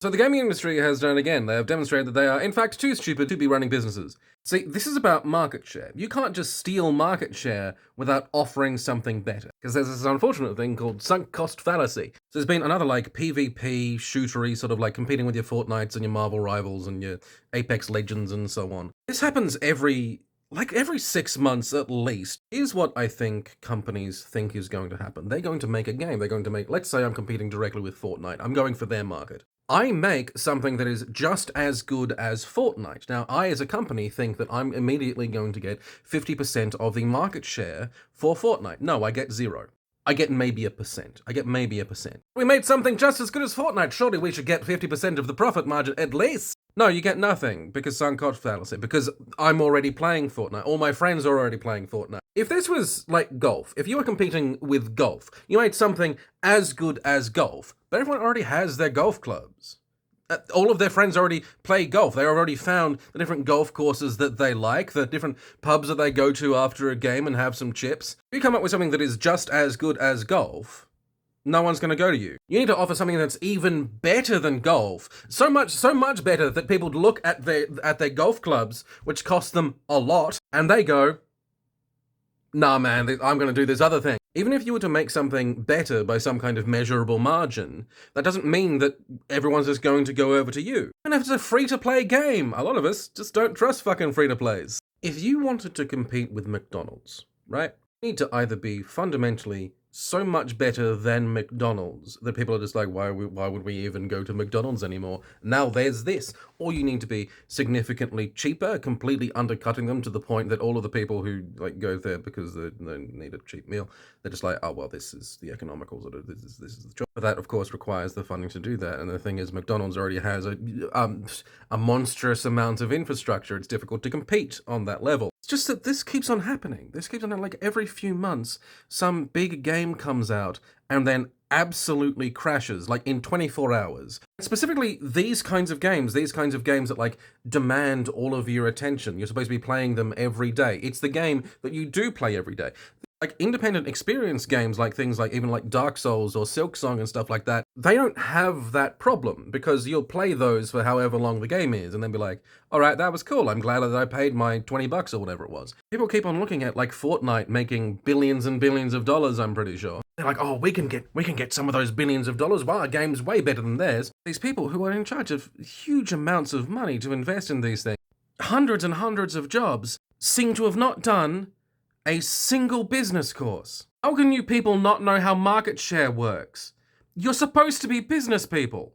So the gaming industry has done it again. They have demonstrated that they are, in fact, too stupid to be running businesses. See, this is about market share. You can't just steal market share without offering something better. Because there's this unfortunate thing called sunk cost fallacy. So there's been another like PvP shootery sort of like competing with your Fortnites and your Marvel Rivals and your Apex Legends and so on. This happens every 6 months at least. Here's what I think companies think is going to happen. They're going to make a game. They're going to make, let's say I'm competing directly with Fortnite. I'm going for their market. I make something that is just as good as Fortnite. Now, I as a company think that I'm immediately going to get 50% of the market share for Fortnite. No, I get 0. I get maybe a percent. We made something just as good as Fortnite. Surely we should get 50% of the profit margin at least. No, you get nothing because sunk cost fallacy. Because I'm already playing Fortnite. All my friends are already playing Fortnite. If this was like golf, if you were competing with golf, you made something as good as golf, but everyone already has their golf clubs. All of their friends already play golf. They already found the different golf courses that they like, the different pubs that they go to after a game and have some chips. If you come up with something that is just as good as golf, no one's going to go to you. You need to offer something that's even better than golf. So much better that people look at their golf clubs, which cost them a lot, and they go, nah man, I'm going to do this other thing. Even if you were to make something better by some kind of measurable margin, that doesn't mean that everyone's just going to go over to you. And if it's a free-to-play game, a lot of us just don't trust fucking free-to-plays. If you wanted to compete with McDonald's, right, you need to either be fundamentally so much better than McDonald's that people are just like, why would we even go to McDonald's anymore? Now there's this. Or you need to be significantly cheaper, completely undercutting them to the point that all of the people who like go there because they need a cheap meal, they're just like, oh well, this is the economicals, this is the job. But that of course requires the funding to do that. And the thing is, McDonald's already has a monstrous amount of infrastructure. It's difficult to compete on that level. It's just that this keeps on happening. This keeps on happening. Like every few months, some big game comes out and then absolutely crashes, like in 24 hours. Specifically, these kinds of games that like demand all of your attention. You're supposed to be playing them every day. It's the game that you do play every day. Like independent experience games, like things like even like Dark Souls or Silksong and stuff like that, they don't have that problem because you'll play those for however long the game is and then be like, all right, that was cool. I'm glad that I paid my $20 or whatever it was. People keep on looking at like Fortnite making billions and billions of dollars, I'm pretty sure. They're like, oh, we can get some of those billions of dollars. Wow, our game's way better than theirs. These people who are in charge of huge amounts of money to invest in these things, hundreds and hundreds of jobs, seem to have not done a single business course. How can you people not know how market share works? You're supposed to be business people.